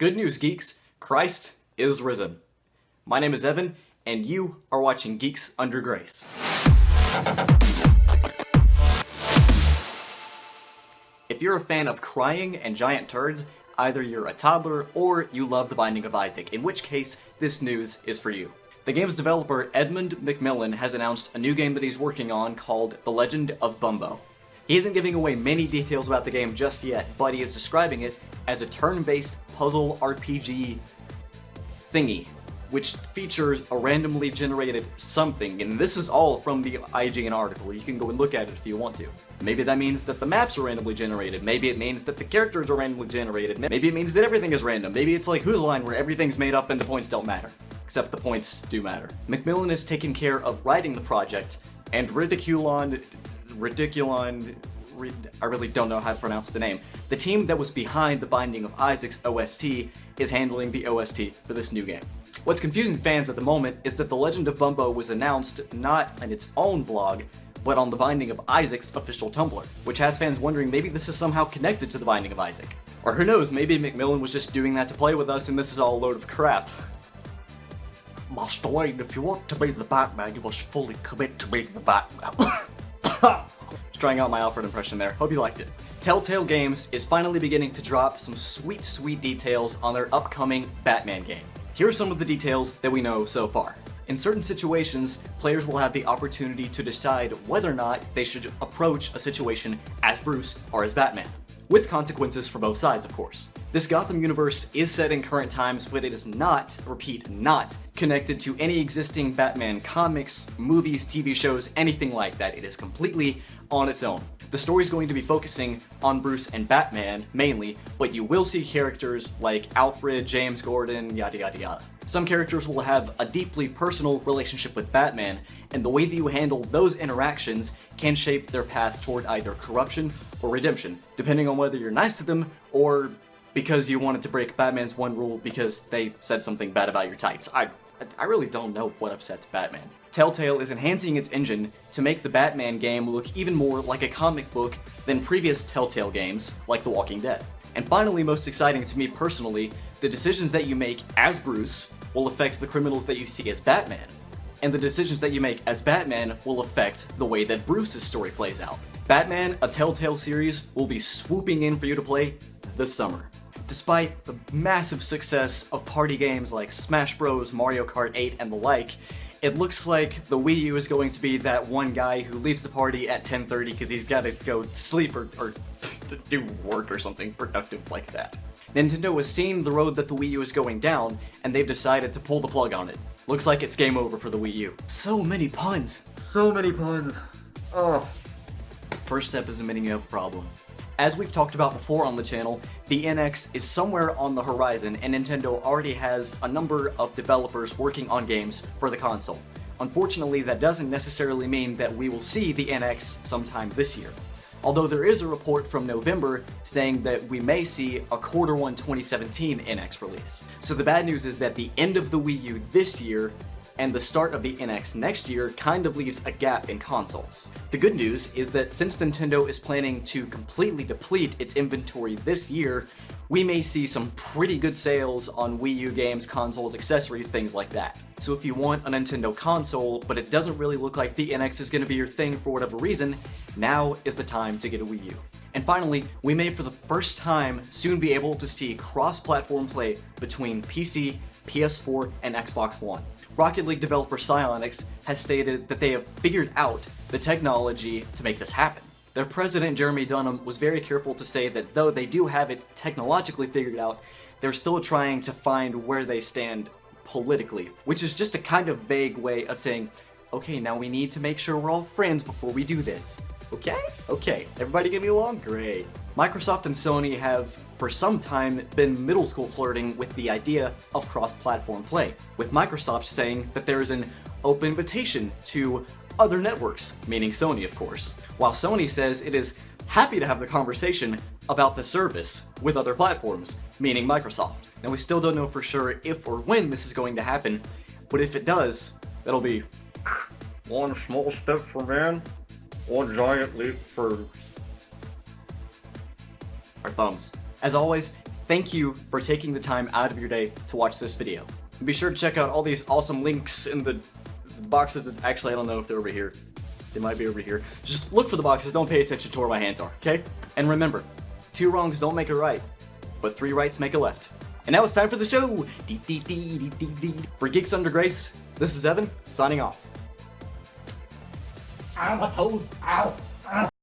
Good news, geeks. Christ is risen. My name is Evan, and you are watching Geeks Under Grace. If you're a fan of crying and giant turds, either you're a toddler or you love The Binding of Isaac, in which case, this news is for you. The game's developer, Edmund McMillen, has announced a new game that he's working on called The Legend of Bumbo. He isn't giving away many details about the game just yet, but he is describing it as a turn-based puzzle RPG thingy, which features a randomly generated something, and this is all from the IGN article. You can go and look at it if you want to. Maybe that means that the maps are randomly generated, maybe it means that the characters are randomly generated, maybe it means that everything is random, maybe it's like Who's Line where everything's made up and the points don't matter. Except the points do matter. McMillen is taking care of writing the project, and I really don't know how to pronounce the name. The team that was behind The Binding of Isaac's OST is handling the OST for this new game. What's confusing fans at the moment is that The Legend of Bumbo was announced not on its own blog, but on The Binding of Isaac's official Tumblr, which has fans wondering maybe this is somehow connected to The Binding of Isaac. Or who knows, maybe McMillen was just doing that to play with us and this is all a load of crap. Master Wayne, if you want to be the Batman, you must fully commit to being the Batman. Trying out my Alfred impression there. Hope you liked it. Telltale Games is finally beginning to drop some sweet details on their upcoming Batman game. Here are some of the details that we know so far. In certain situations, players will have the opportunity to decide whether or not they should approach a situation as Bruce or as Batman, with consequences for both sides, of course. This Gotham universe is set in current times, but it is not, repeat, not, connected to any existing Batman comics, movies, TV shows, anything like that. It is completely on its own. The story is going to be focusing on Bruce and Batman, mainly, but you will see characters like Alfred, James Gordon, yada yada yada. Some characters will have a deeply personal relationship with Batman, and the way that you handle those interactions can shape their path toward either corruption or redemption, depending on whether you're nice to them or because you wanted to break Batman's one rule because they said something bad about your tights. I really don't know what upsets Batman. Telltale is enhancing its engine to make the Batman game look even more like a comic book than previous Telltale games, like The Walking Dead. And finally, most exciting to me personally, the decisions that you make as Bruce will affect the criminals that you see as Batman. And the decisions that you make as Batman will affect the way that Bruce's story plays out. Batman, a Telltale series, will be swooping in for you to play this summer. Despite the massive success of party games like Smash Bros, Mario Kart 8, and the like, it looks like the Wii U is going to be that one guy who leaves the party at 10:30 because he's got to go sleep or do work or something productive like that. Nintendo has seen the road that the Wii U is going down, and they've decided to pull the plug on it. Looks like it's game over for the Wii U. So many puns. So many puns. Oh. First step is admitting you have a problem. As we've talked about before on the channel, the NX is somewhere on the horizon, and Nintendo already has a number of developers working on games for the console. Unfortunately, that doesn't necessarily mean that we will see the NX sometime this year. Although there is a report from November saying that we may see a Q1 2017 NX release. So the bad news is that the end of the Wii U this year and the start of the NX next year kind of leaves a gap in consoles. The good news is that since Nintendo is planning to completely deplete its inventory this year, we may see some pretty good sales on Wii U games, consoles, accessories, things like that. So if you want a Nintendo console, but it doesn't really look like the NX is going to be your thing for whatever reason, now is the time to get a Wii U. And finally, we may for the first time soon be able to see cross-platform play between PC, PS4, and Xbox One. Rocket League developer Psyonix has stated that they have figured out the technology to make this happen. Their president, Jeremy Dunham, was very careful to say that though they do have it technologically figured out, they're still trying to find where they stand politically, which is just a kind of vague way of saying, okay, now we need to make sure we're all friends before we do this. Okay? Okay. Everybody get me along? Great. Microsoft and Sony have, for some time, been middle school flirting with the idea of cross-platform play, with Microsoft saying that there is an open invitation to other networks, meaning Sony, of course, while Sony says it is happy to have the conversation about the service with other platforms, meaning Microsoft. Now, we still don't know for sure if or when this is going to happen, but if it does, that'll be one small step for man, one giant leap for our thumbs. As always, thank you for taking the time out of your day to watch this video. And be sure to check out all these awesome links in the boxes. Actually, I don't know if they're over here. They might be over here. Just look for the boxes, don't pay attention to where my hands are, okay? And remember, 2 wrongs don't make a right, but 3 rights make a left. And now it's time for the show! For Geeks Under Grace, this is Evan, signing off. Ow, my toes! Ow!